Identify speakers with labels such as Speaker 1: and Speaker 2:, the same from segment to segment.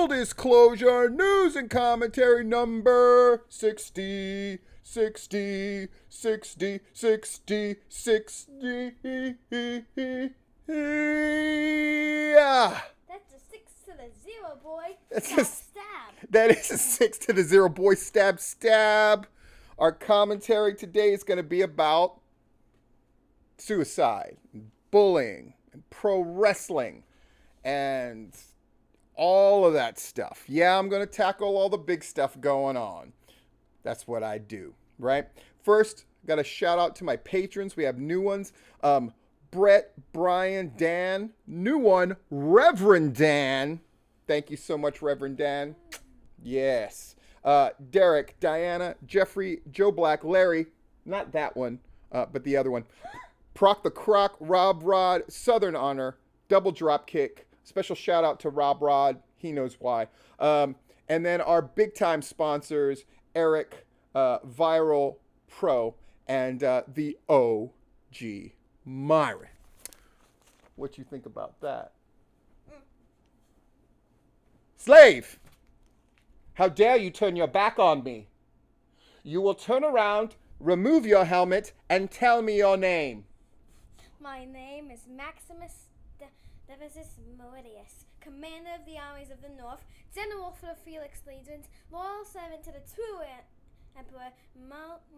Speaker 1: Full disclosure, news and commentary number 60, 60, 60, 60, 60. Yeah.
Speaker 2: That's a 6 to the 0, boy.
Speaker 1: Stab. That is a 6 to the 0, boy. Stab, stab. Our commentary today is going to be about suicide, bullying, and pro wrestling, and all of that stuff. Yeah, I'm going to tackle all the big stuff going on. That's what I do, right? First, got a shout out to my patrons. We have new ones. Brett, Brian, Dan. New one, Reverend Dan. Thank you so much, Reverend Dan. Yes. Derek, Diana, Jeffrey, Joe Black, Larry. Not that one, but the other one. Proc the Croc, Rob Rod, Southern Honor, Double Drop Kick. Special shout out to Rob Rod. He knows why. And then our big time sponsors, Eric, Viral Pro, and the OG Myron. What you think about that? Slave! How dare you turn your back on me? You will turn around, remove your helmet, and tell me your name.
Speaker 2: My name is Maximus Devisus Meridius, Commander of the Armies of the North, General for the Felix Legions, loyal servant to the true Emperor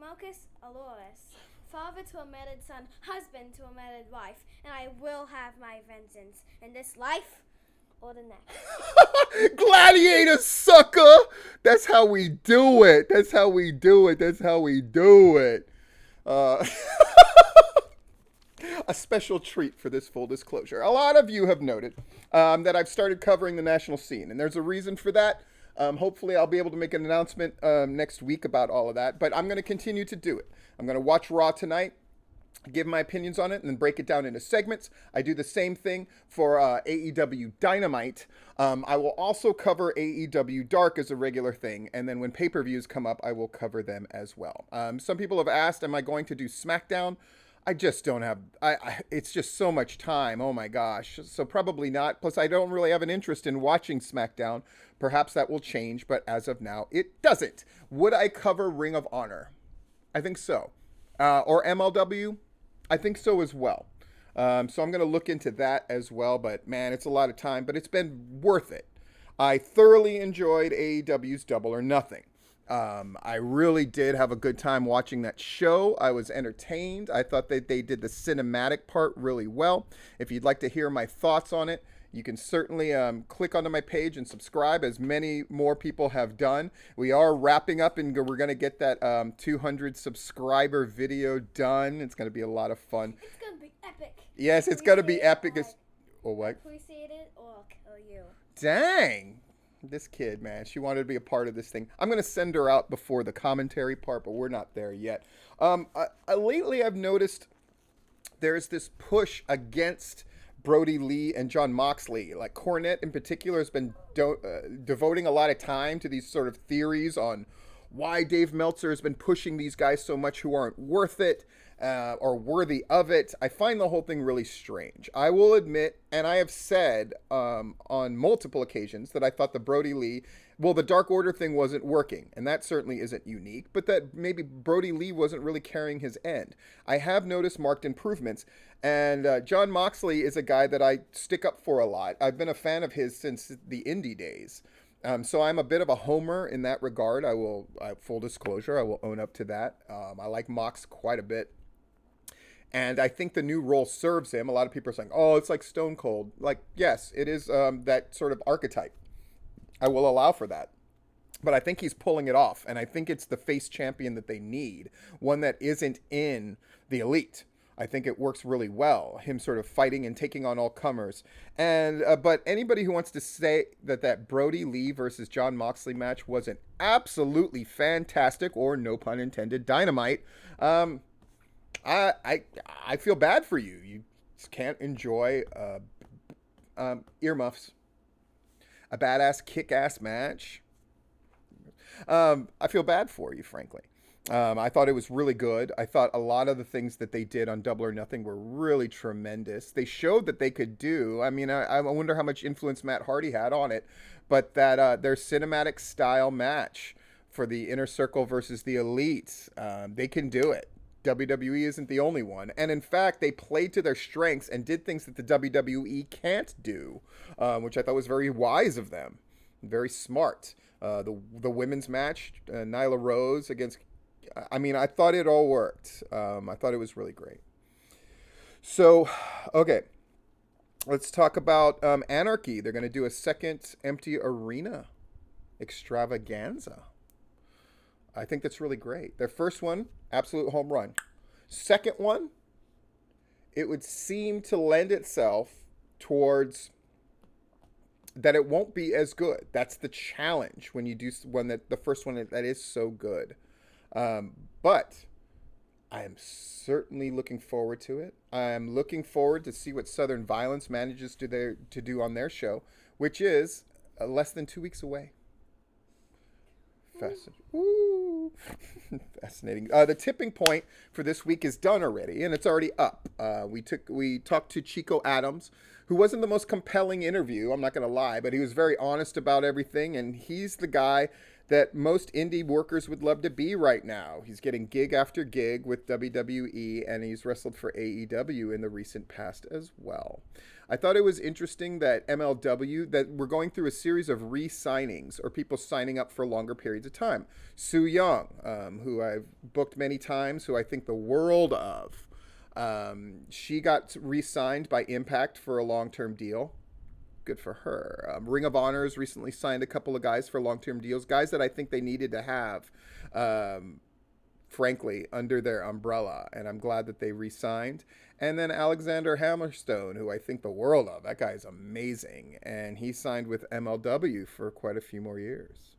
Speaker 2: Marcus Aurelius, father to a murdered son, husband to a murdered wife, and I will have my vengeance in this life or the next.
Speaker 1: Gladiator, sucker! That's how we do it. That's how we do it. That's how we do it. A special treat for this full disclosure. A lot of you have noted that I've started covering the national scene, and there's a reason for that. Hopefully I'll be able to make an announcement next week about all of that, but I'm going to continue to do it. I'm going to watch Raw tonight, give my opinions on it, and then break it down into segments. I do the same thing for AEW Dynamite. I will also cover AEW Dark as a regular thing, and then when pay-per-views come up, I will cover them as well. Some people have asked, am I going to do SmackDown? I just don't have, it's just so much time. Oh my gosh. So probably not. Plus, I don't really have an interest in watching SmackDown. Perhaps that will change, but as of now, it doesn't. Would I cover Ring of Honor? I think so. Or MLW? I think so as well. So I'm going to look into that as well, but man, it's a lot of time, but it's been worth it. I thoroughly enjoyed AEW's Double or Nothing. I really did have a good time watching that show. I was entertained. I thought that they did the cinematic part really well. If you'd like to hear my thoughts on it, you can certainly click onto my page and subscribe, as many more people have done. We are wrapping up, and we're going to get that 200 subscriber video done. It's going to be a lot of fun.
Speaker 2: It's going to be epic.
Speaker 1: Yes, it's going to be epic. Or what?
Speaker 2: Appreciate it or I'll kill you.
Speaker 1: Dang. This kid, man, she wanted to be a part of this thing. I'm going to send her out before the commentary part, but we're not there yet. Lately, I've noticed there's this push against Brody Lee and Jon Moxley. Like Cornette in particular has been devoting a lot of time to these sort of theories on why Dave Meltzer has been pushing these guys so much who aren't worth it or worthy of it. I find the whole thing really strange. I will admit, and I have said on multiple occasions, that I thought the Brody Lee, the Dark Order thing wasn't working, and that certainly isn't unique, but that maybe Brody Lee wasn't really carrying his end. I have noticed marked improvements, and Jon Moxley is a guy that I stick up for a lot. I've been a fan of his since the indie days. So I'm a bit of a homer in that regard. Full disclosure, I will own up to that. I like Mox quite a bit. And I think the new role serves him. A lot of people are saying, oh, it's like Stone Cold. Like, yes, it is that sort of archetype. I will allow for that. But I think he's pulling it off. And I think it's the face champion that they need. One that isn't in the Elite. I think it works really well, him sort of fighting and taking on all comers. And but anybody who wants to say that Brody Lee versus Jon Moxley match wasn't absolutely fantastic, or no pun intended, dynamite, I feel bad for you. You just can't enjoy earmuffs, a badass kick-ass match. I feel bad for you, frankly. I thought it was really good. I thought a lot of the things that they did on Double or Nothing were really tremendous. They showed that they could do. I mean, I wonder how much influence Matt Hardy had on it, but that their cinematic style match for the Inner Circle versus the Elite, they can do it. WWE isn't the only one. And in fact, they played to their strengths and did things that the WWE can't do, which I thought was very wise of them. Very smart. The women's match, Nyla Rose against, I mean, I thought it all worked. I thought it was really great. So, okay, let's talk about Anarchy. They're going to do a second empty arena extravaganza. I think that's really great. Their first one, absolute home run. Second one, it would seem to lend itself towards that it won't be as good. That's the challenge when you do when the first one that is so good. But I am certainly looking forward to it. I'm looking forward to see what Southern Violence manages to do on their show, which is less than 2 weeks away. Fascinating. Fascinating. The tipping point for this week is done already, and it's already up. We talked to Chico Adams, who wasn't the most compelling interview, I'm not going to lie, but he was very honest about everything, and he's the guy that most indie workers would love to be right now. He's getting gig after gig with WWE, and he's wrestled for AEW in the recent past as well. I thought it was interesting that MLW, that we're going through a series of re-signings or people signing up for longer periods of time. Sue Young, who I've booked many times, who I think the world of. She got re-signed by Impact for a long-term deal. Good for her. Ring of Honor has recently signed a couple of guys for long-term deals, guys that I think they needed to have, frankly, under their umbrella, and I'm glad that they re-signed. And then Alexander Hammerstone, who I think the world of. That guy is amazing, and he signed with MLW for quite a few more years.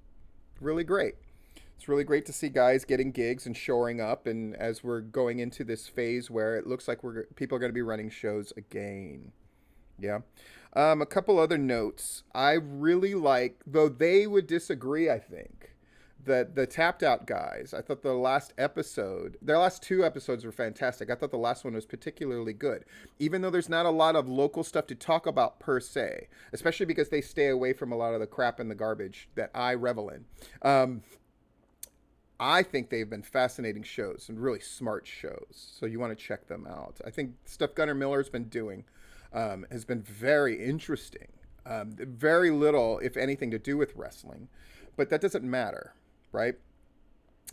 Speaker 1: Really great. It's really great to see guys getting gigs and shoring up, and as we're going into this phase where it looks like people are going to be running shows again. Yeah. A couple other notes. I really like, though they would disagree, I think, that the Tapped Out guys, I thought their last two episodes were fantastic. I thought the last one was particularly good, even though there's not a lot of local stuff to talk about per se, especially because they stay away from a lot of the crap and the garbage that I revel in. I think they've been fascinating shows and really smart shows, so you want to check them out. I think stuff Gunnar Miller's been doing has been very interesting. Very little, if anything, to do with wrestling, but that doesn't matter, right?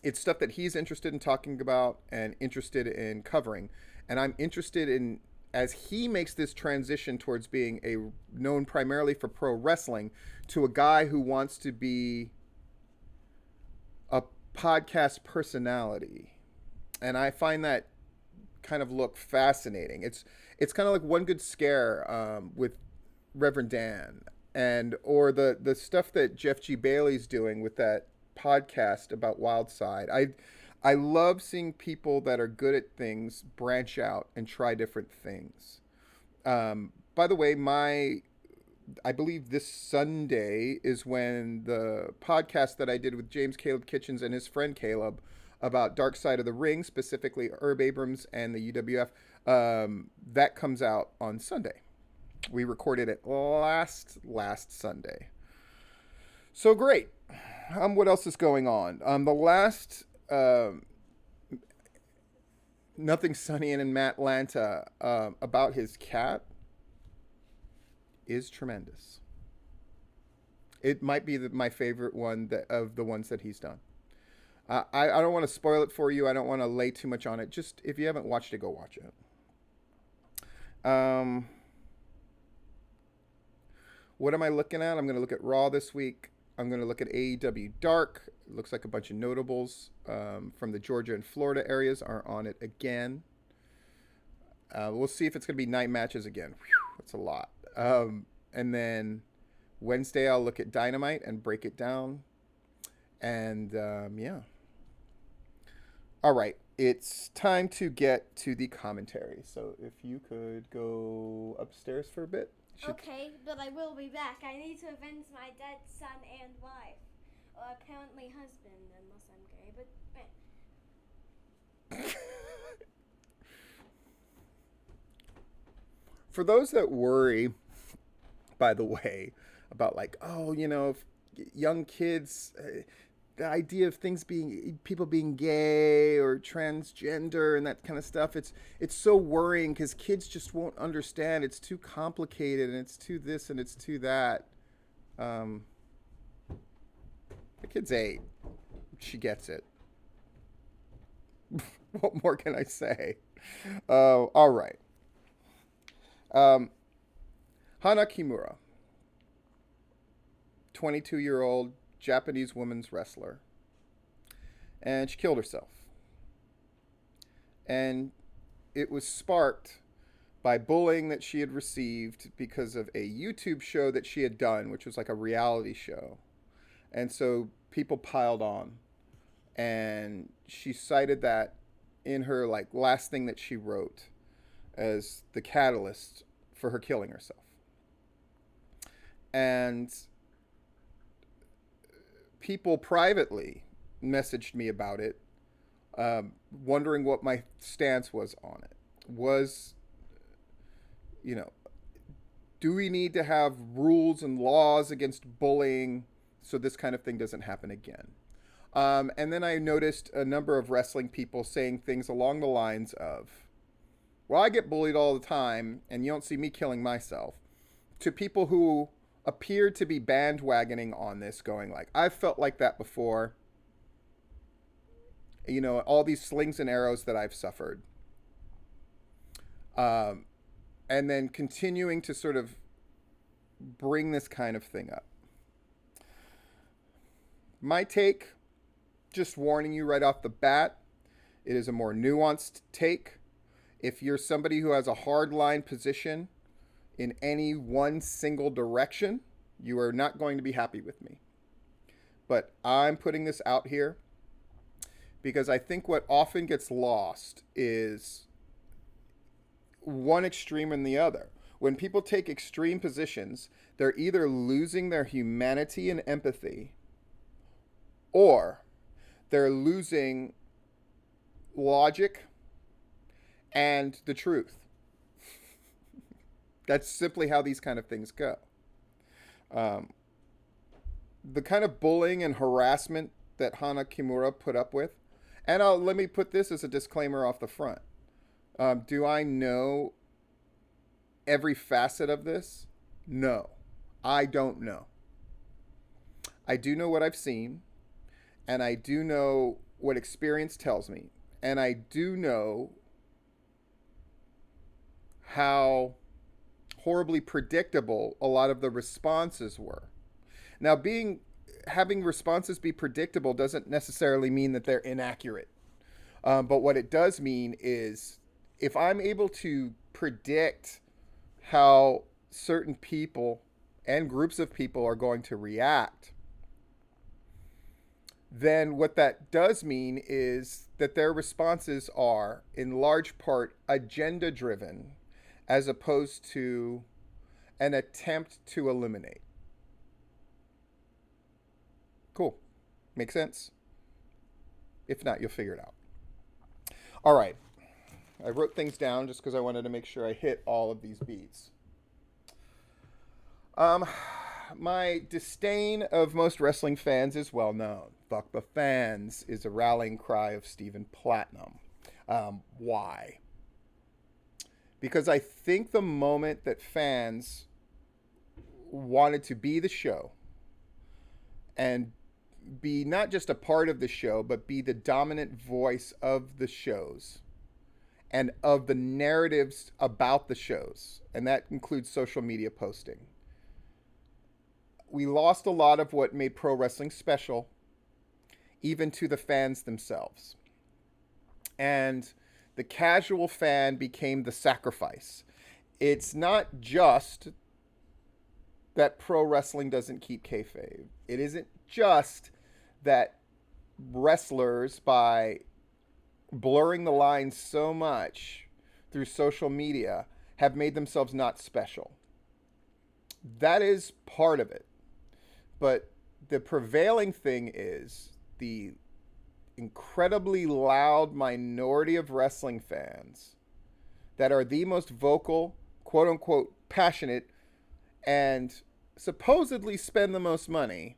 Speaker 1: It's stuff that he's interested in talking about and interested in covering, and I'm interested in, as he makes this transition towards being known primarily for pro wrestling, to a guy who wants to be a podcast personality, and I find that kind of look fascinating. It's kind of like One Good Scare with Reverend Dan, or the stuff that Jeff G. Bailey's doing with that podcast about Wild Side. I love seeing people that are good at things branch out and try different things. By the way, I believe this Sunday is when the podcast that I did with James Caleb Kitchens and his friend Caleb about Dark Side of the Ring, specifically Herb Abrams and the UWF, that comes out on Sunday. We recorded it last Sunday. So great. What else is going on? The last Nothing Sunny in Matlanta about his cat is tremendous. It might be my favorite one of the ones that he's done. I don't want to spoil it for you. I don't want to lay too much on it. Just if you haven't watched it, go watch it. What am I looking at? I'm going to look at Raw this week. I'm going to look at AEW Dark. It looks like a bunch of notables from the Georgia and Florida areas are on it again. We'll see if it's going to be night matches again. Whew, that's a lot. And then Wednesday, I'll look at Dynamite and break it down. And yeah. All right. It's time to get to the commentary. So if you could go upstairs for a bit.
Speaker 2: Okay, but I will be back. I need to avenge my dead son and wife. Or apparently husband, unless I'm gay. But
Speaker 1: For those that worry, by the way, about like, oh, if young kids, the idea of things being people being gay or transgender and that kind of stuff, it's so worrying because kids just won't understand. It's too complicated and it's too this and it's too that. Um, the kid's 8. She gets it. What more can I say? All right. Um, Hana Kimura, 22-year-old Japanese women's wrestler. And she killed herself. And it was sparked by bullying that she had received because of a YouTube show that she had done, which was like a reality show. And so people piled on. And she cited that in her like last thing that she wrote as the catalyst for her killing herself. And people privately messaged me about it, wondering what my stance was on it. Was, do we need to have rules and laws against bullying so this kind of thing doesn't happen again? And then I noticed a number of wrestling people saying things along the lines of, well, I get bullied all the time and you don't see me killing myself. To people who appeared to be bandwagoning on this, going like, I've felt like that before. All these slings and arrows that I've suffered. And then continuing to sort of bring this kind of thing up. My take, just warning you right off the bat, it is a more nuanced take. If you're somebody who has a hardline position in any one single direction, you are not going to be happy with me. But I'm putting this out here because I think what often gets lost is one extreme and the other. When people take extreme positions, they're either losing their humanity and empathy, or they're losing logic and the truth. That's simply how these kind of things go. The kind of bullying and harassment that Hana Kimura put up with, and let me put this as a disclaimer off the front. Do I know every facet of this? No, I don't know. I do know what I've seen, and I do know what experience tells me, and I do know how horribly predictable a lot of the responses were. Now, having responses be predictable doesn't necessarily mean that they're inaccurate. But what it does mean is if I'm able to predict how certain people and groups of people are going to react, then what that does mean is that their responses are, in large part, agenda-driven, as opposed to an attempt to eliminate. Cool. Makes sense? If not, you'll figure it out. All right. I wrote things down just because I wanted to make sure I hit all of these beats. My disdain of most wrestling fans is well known. Fuck the fans is a rallying cry of stephenplatinum. Why? Because I think the moment that fans wanted to be the show and be not just a part of the show, but be the dominant voice of the shows and of the narratives about the shows, and that includes social media posting, we lost a lot of what made pro wrestling special, even to the fans themselves. And the casual fan became the sacrifice. It's not just that pro wrestling doesn't keep kayfabe. It isn't just that wrestlers, by blurring the lines so much through social media, have made themselves not special. That is part of it. But the prevailing thing is the incredibly loud minority of wrestling fans that are the most vocal, quote unquote, passionate, and supposedly spend the most money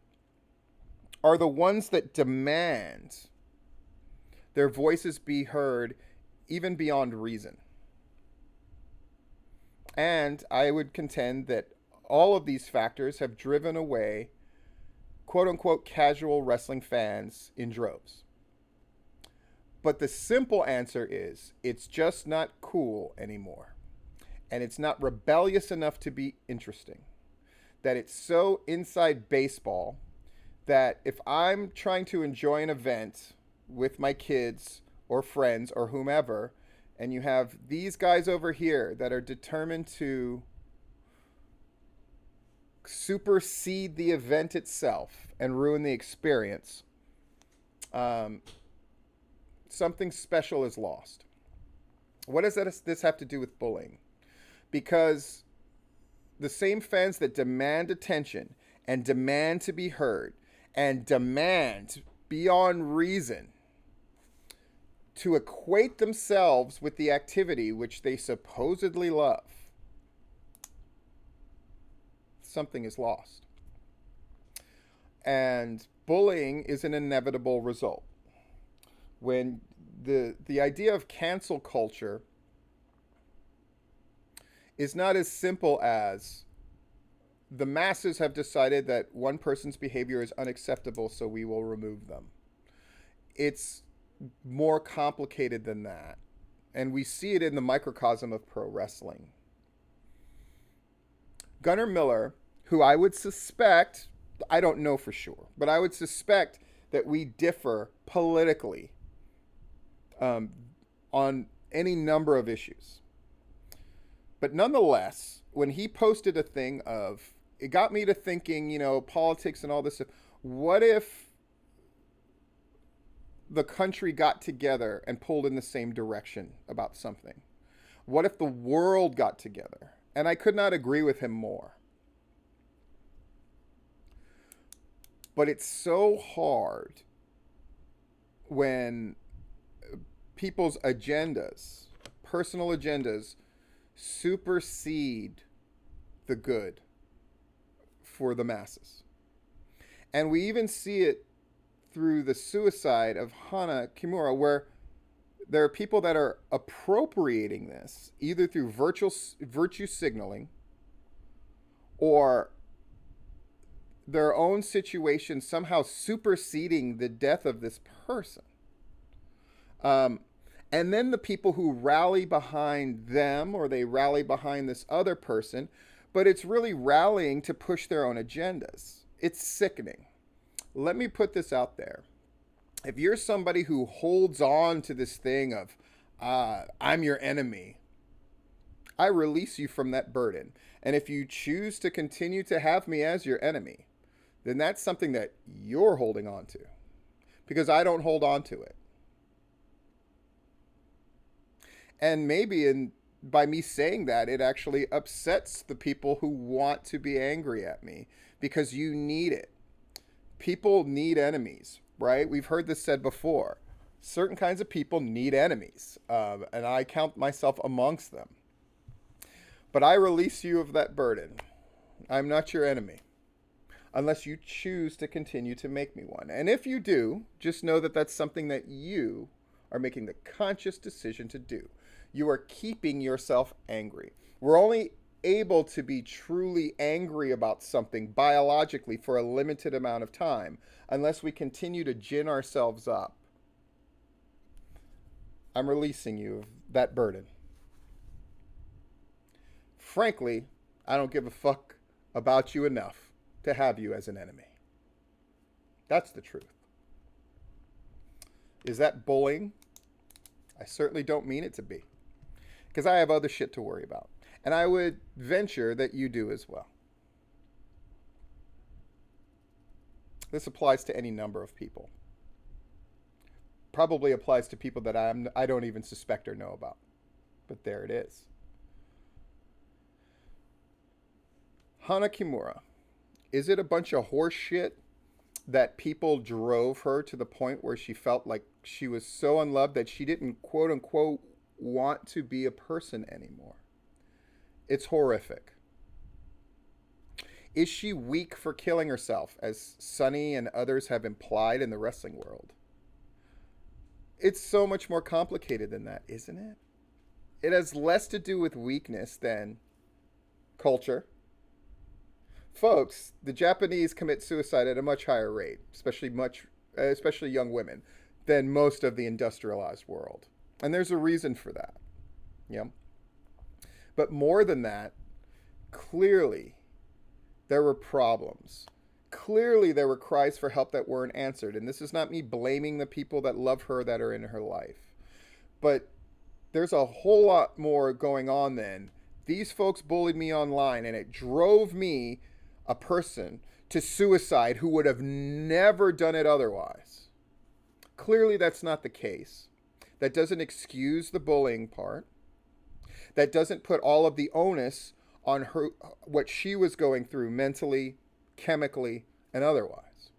Speaker 1: are the ones that demand their voices be heard even beyond reason. And I would contend that all of these factors have driven away quote unquote casual wrestling fans in droves. But the simple answer is it's just not cool anymore. And it's not rebellious enough to be interesting. That it's so inside baseball that if I'm trying to enjoy an event with my kids or friends or whomever, and you have these guys over here that are determined to supersede the event itself and ruin the experience, something special is lost. What does this have to do with bullying? Because the same fans that demand attention and demand to be heard and demand beyond reason to equate themselves with the activity which they supposedly love, something is lost. And bullying is an inevitable result. When the idea of cancel culture is not as simple as the masses have decided that one person's behavior is unacceptable, so we will remove them. It's more complicated than that. And we see it in the microcosm of pro wrestling. Gunnar Miller, who I would suspect, I don't know for sure, but I would suspect that we differ politically on any number of issues. But nonetheless, when he posted a thing of, it got me to thinking, politics and all this stuff. What if the country got together and pulled in the same direction about something? What if the world got together? And I could not agree with him more. But it's so hard when people's agendas, personal agendas, supersede the good for the masses. And we even see it through the suicide of Hana Kimura, where there are people that are appropriating this either through virtue signaling or their own situation somehow superseding the death of this person. And then the people who rally behind them, or they rally behind this other person, but it's really rallying to push their own agendas. It's sickening. Let me put this out there. If you're somebody who holds on to this thing of, I'm your enemy, I release you from that burden. And if you choose to continue to have me as your enemy, then that's something that you're holding on to, because I don't hold on to it. And maybe by me saying that, it actually upsets the people who want to be angry at me, because you need it. People need enemies, right? We've heard this said before. Certain kinds of people need enemies, and I count myself amongst them. But I release you of that burden. I'm not your enemy, unless you choose to continue to make me one. And if you do, just know that that's something that you are making the conscious decision to do. You are keeping yourself angry. We're only able to be truly angry about something biologically for a limited amount of time unless we continue to gin ourselves up. I'm releasing you of that burden. Frankly, I don't give a fuck about you enough to have you as an enemy. That's the truth. Is that bullying? I certainly don't mean it to be, because I have other shit to worry about. And I would venture that you do as well. This applies to any number of people. Probably applies to people that I don't even suspect or know about. But there it is. Hana Kimura. Is it a bunch of horse shit that people drove her to the point where she felt like she was so unloved that she didn't, quote unquote, want to be a person anymore. It's horrific. Is she weak for killing herself, as Sunny and others have implied in the wrestling world? It's so much more complicated than that, isn't it? It has less to do with weakness than culture. Folks, the Japanese commit suicide at a much higher rate, especially young women, than most of the industrialized world. And there's a reason for that. Yeah. But more than that, clearly there were problems. Clearly there were cries for help that weren't answered. And this is not me blaming the people that love her that are in her life. But there's a whole lot more going on than these folks bullied me online, and it drove me, a person, to suicide who would have never done it otherwise. Clearly that's not the case. That doesn't excuse the bullying part. That doesn't put all of the onus on her, what she was going through mentally, chemically, and otherwise.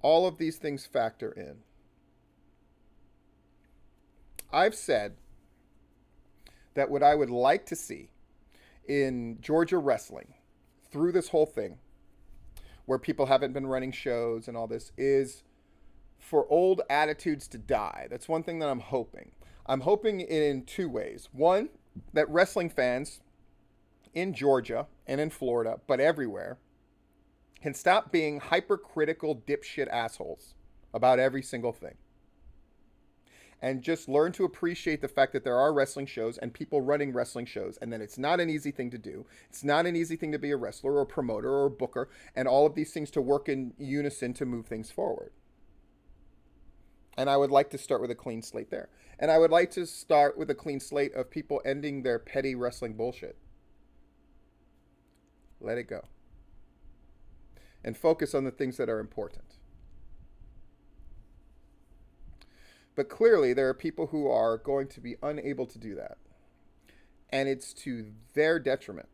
Speaker 1: All of these things factor in. I've said that what I would like to see in Georgia wrestling through this whole thing, where people haven't been running shows and all this, is for old attitudes to die. That's one thing that I'm hoping. I'm hoping in two ways. One, that wrestling fans in Georgia and in Florida, but everywhere, can stop being hypercritical dipshit assholes about every single thing. And just learn to appreciate the fact that there are wrestling shows and people running wrestling shows, and that it's not an easy thing to do. It's not an easy thing to be a wrestler or a promoter or a booker, and all of these things to work in unison to move things forward. And I would like to start with a clean slate there. And I would like to start with a clean slate of people ending their petty wrestling bullshit. Let it go. And focus on the things that are important. But clearly, there are people who are going to be unable to do that. And it's to their detriment.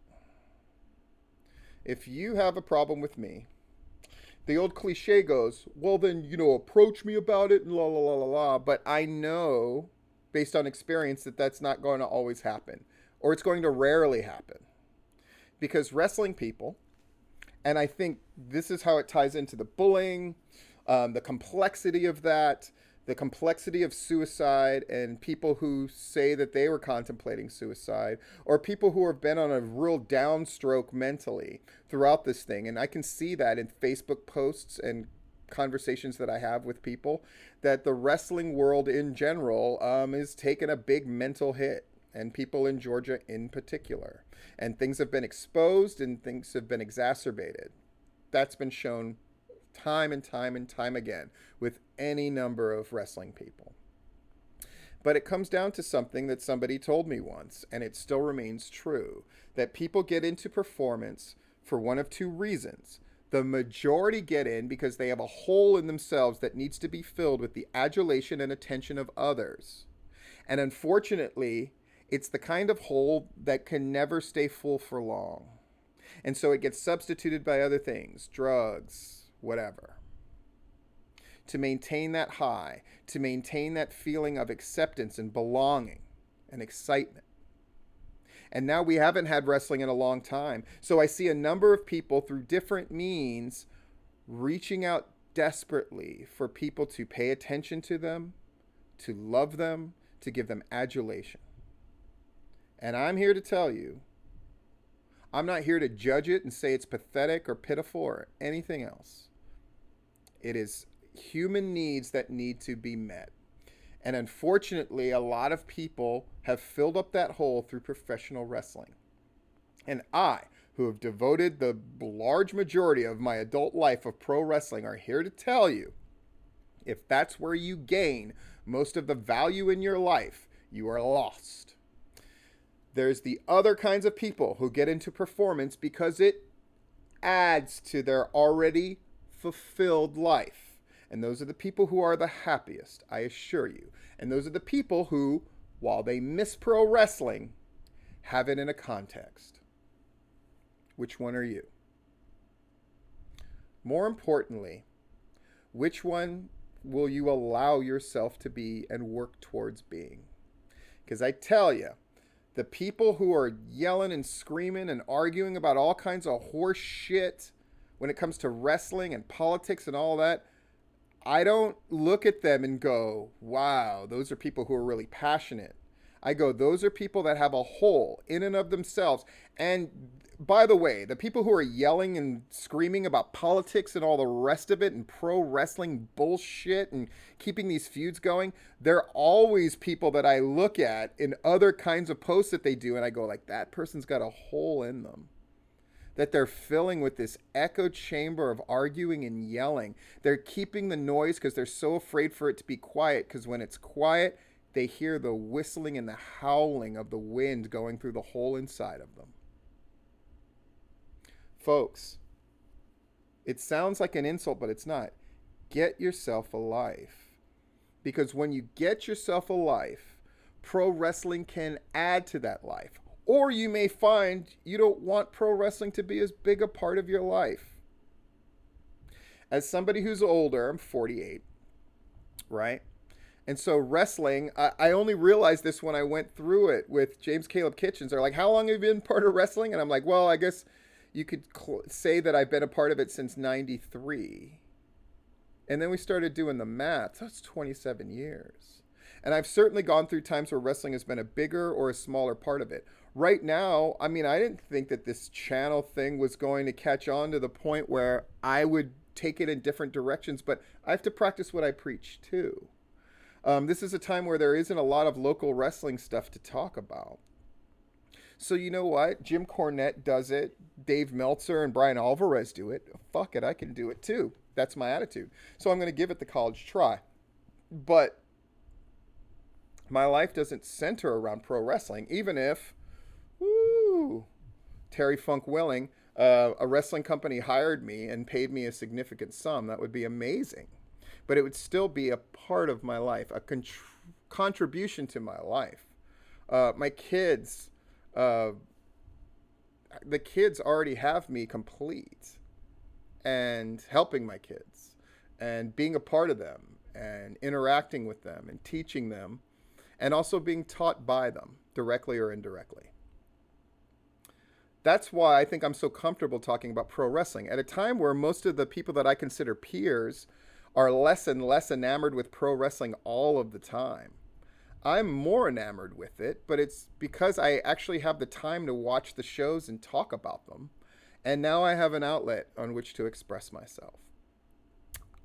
Speaker 1: If you have a problem with me, the old cliche goes, well then, approach me about it and la la la la la. But I know, based on experience, that that's not going to always happen. Or it's going to rarely happen. Because wrestling people, and I think this is how it ties into the bullying, the complexity of that, the complexity of suicide, and people who say that they were contemplating suicide, or people who have been on a real downstroke mentally throughout this thing. And I can see that in Facebook posts and conversations that I have with people, that the wrestling world in general is taking a big mental hit, and people in Georgia in particular. And things have been exposed and things have been exacerbated. That's been shown time and time and time again with any number of wrestling people. But it comes down to something that somebody told me once, and it still remains true, that people get into performance for one of two reasons. The majority get in because they have a hole in themselves that needs to be filled with the adulation and attention of others. And unfortunately, it's the kind of hole that can never stay full for long. And so it gets substituted by other things, drugs, whatever, to maintain that high, to maintain that feeling of acceptance and belonging and excitement. And now we haven't had wrestling in a long time. So I see a number of people through different means reaching out desperately for people to pay attention to them, to love them, to give them adulation. And I'm here to tell you, I'm not here to judge it and say it's pathetic or pitiful or anything else. It is human needs that need to be met. And unfortunately, a lot of people have filled up that hole through professional wrestling. And I, who have devoted the large majority of my adult life of pro wrestling, are here to tell you, if that's where you gain most of the value in your life, you are lost. There's the other kinds of people who get into performance because it adds to their already fulfilled life. And those are the people who are the happiest, I assure you. And those are the people who, while they miss pro wrestling, have it in a context. Which one are you? More importantly, which one will you allow yourself to be and work towards being? Because I tell you, the people who are yelling and screaming and arguing about all kinds of horse shit when it comes to wrestling and politics and all that, I don't look at them and go, wow, those are people who are really passionate. I go, those are people that have a hole in and of themselves. And by the way, the people who are yelling and screaming about politics and all the rest of it and pro wrestling bullshit and keeping these feuds going, they're always people that I look at in other kinds of posts that they do. And I go like, that person's got a hole in them that they're filling with this echo chamber of arguing and yelling. They're keeping the noise because they're so afraid for it to be quiet, because when it's quiet, they hear the whistling and the howling of the wind going through the hole inside of them. Folks, it sounds like an insult, but it's not. Get yourself a life. Because when you get yourself a life, pro wrestling can add to that life. Or you may find you don't want pro wrestling to be as big a part of your life. As somebody who's older, I'm 48, right? And so wrestling, I only realized this when I went through it with James Caleb Kitchens. They're like, how long have you been part of wrestling? And I'm like, well, I guess you could say that I've been a part of it since 93. And then we started doing the math. That's 27 years. And I've certainly gone through times where wrestling has been a bigger or a smaller part of it. Right now, I mean, I didn't think that this channel thing was going to catch on to the point where I would take it in different directions, but I have to practice what I preach too. This is a time where there isn't a lot of local wrestling stuff to talk about. So you know what? Jim Cornette does it. Dave Meltzer and Brian Alvarez do it. Fuck it, I can do it too. That's my attitude. So I'm going to give it the college try. But my life doesn't center around pro wrestling, even if, Terry Funk Willing, a wrestling company hired me and paid me a significant sum. That would be amazing. But it would still be a part of my life, a contribution to my life. My kids, the kids already have me complete, and helping my kids and being a part of them and interacting with them and teaching them and also being taught by them directly or indirectly. That's why I think I'm so comfortable talking about pro wrestling at a time where most of the people that I consider peers are less and less enamored with pro wrestling all of the time. I'm more enamored with it, but it's because I actually have the time to watch the shows and talk about them. And now I have an outlet on which to express myself.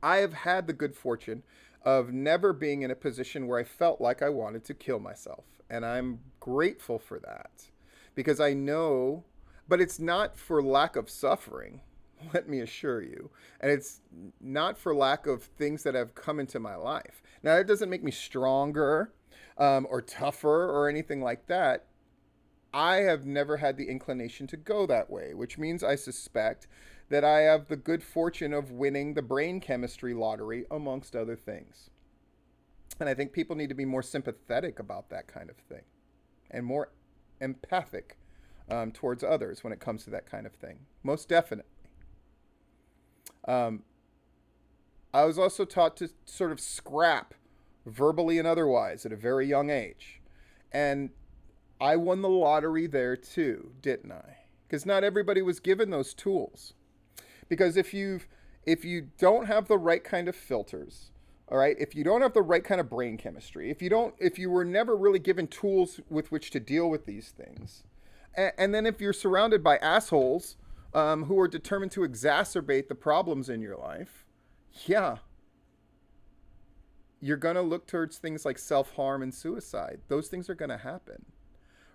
Speaker 1: I have had the good fortune of never being in a position where I felt like I wanted to kill myself. And I'm grateful for that. Because I know, but it's not for lack of suffering, let me assure you. And it's not for lack of things that have come into my life. Now, that doesn't make me stronger or tougher or anything like that. I have never had the inclination to go that way, which means I suspect that I have the good fortune of winning the brain chemistry lottery, amongst other things. And I think people need to be more sympathetic about that kind of thing and more empathic towards others when it comes to that kind of thing. Most definitely. I was also taught to sort of scrap verbally and otherwise at a very young age. And I won the lottery there too, didn't I? Because not everybody was given those tools. Because if you don't have the right kind of filters, all right, if you don't have the right kind of brain chemistry, if you were never really given tools with which to deal with these things, and then if you're surrounded by assholes who are determined to exacerbate the problems in your life, yeah, you're going to look towards things like self-harm and suicide. Those things are going to happen.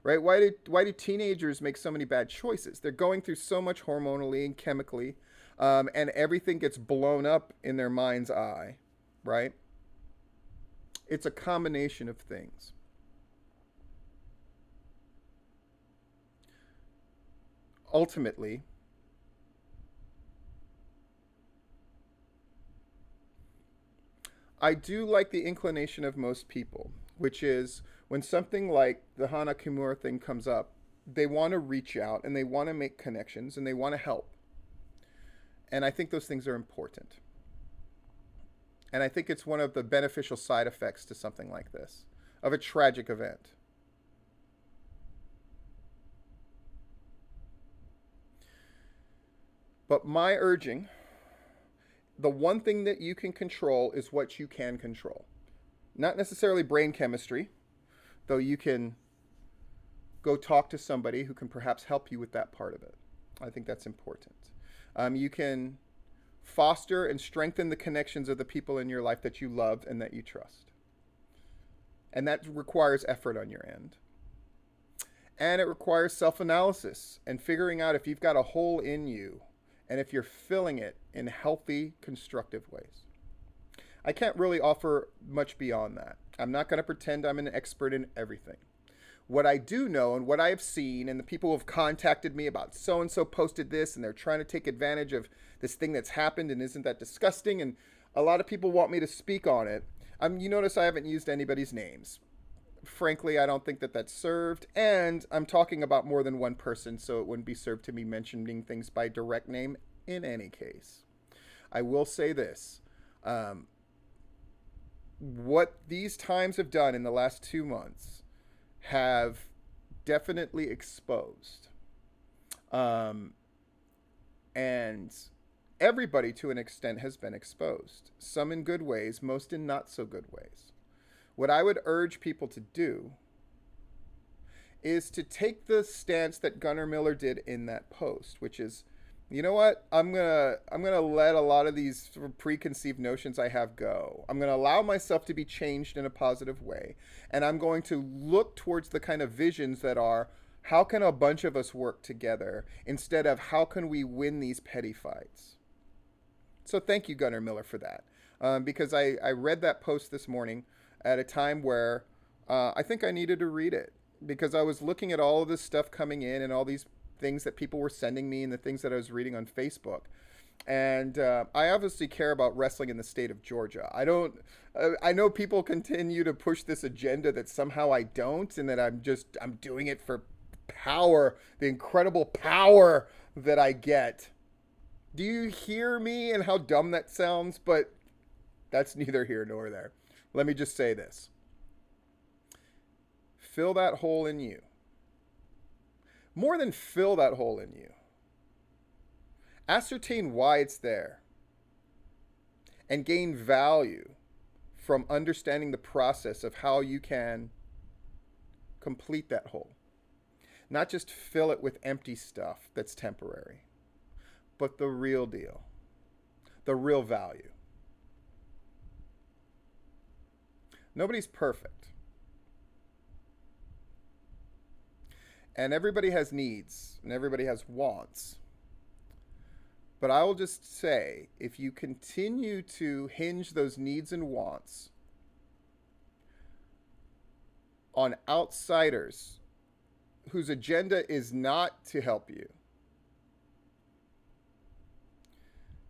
Speaker 1: Right? Why do teenagers make so many bad choices? They're going through so much hormonally and chemically, and everything gets blown up in their mind's eye, right? It's a combination of things. Ultimately, I do like the inclination of most people, which is when something like the Hana Kimura thing comes up, they want to reach out and they want to make connections and they want to help. And I think those things are important. And I think it's one of the beneficial side effects to something like this, of a tragic event. But my urging, the one thing that you can control is what you can control. Not necessarily brain chemistry, though you can go talk to somebody who can perhaps help you with that part of it. I think that's important. You can foster and strengthen the connections of the people in your life that you love and that you trust. And that requires effort on your end. And it requires self-analysis and figuring out if you've got a hole in you and if you're filling it in healthy, constructive ways. I can't really offer much beyond that. I'm not going to pretend I'm an expert in everything. What I do know and what I have seen, and the people who have contacted me about so-and-so posted this and they're trying to take advantage of this thing that's happened and isn't that disgusting, and a lot of people want me to speak on it. You notice I haven't used anybody's names. Frankly, I don't think that that's served, and I'm talking about more than one person, so it wouldn't be served to me mentioning things by direct name in any case. I will say this. What these times have done in the last 2 months have definitely exposed. And everybody to an extent has been exposed. Some in good ways, most in not so good ways. What I would urge people to do is to take the stance that Gunnar Miller did in that post, which is, you know what? I'm gonna let a lot of these sort of preconceived notions I have go. I'm gonna allow myself to be changed in a positive way, and I'm going to look towards the kind of visions that are, how can a bunch of us work together instead of how can we win these petty fights? So thank you, Gunnar Miller, for that, because I read that post this morning at a time where I think I needed to read it, because I was looking at all of this stuff coming in and all these things that people were sending me and the things that I was reading on Facebook. And I obviously care about wrestling in the state of Georgia. I know people continue to push this agenda that somehow I don't, and that I'm doing it for power, the incredible power that I get. Do you hear me and how dumb that sounds? But that's neither here nor there. Let me just say this. Fill that hole in you. More than fill that hole in you. Ascertain why it's there. And gain value from understanding the process of how you can complete that hole. Not just fill it with empty stuff that's temporary, but the real deal. The real value. Nobody's perfect. And everybody has needs, and everybody has wants. But I will just say, if you continue to hinge those needs and wants on outsiders whose agenda is not to help you,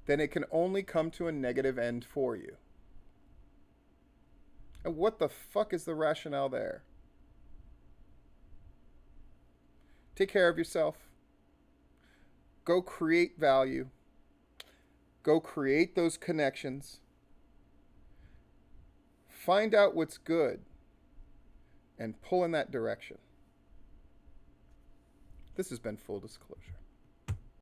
Speaker 1: then it can only come to a negative end for you. And what the fuck is the rationale there? Take care of yourself. Go create value. Go create those connections. Find out what's good and pull in that direction. This has been Full Disclosure.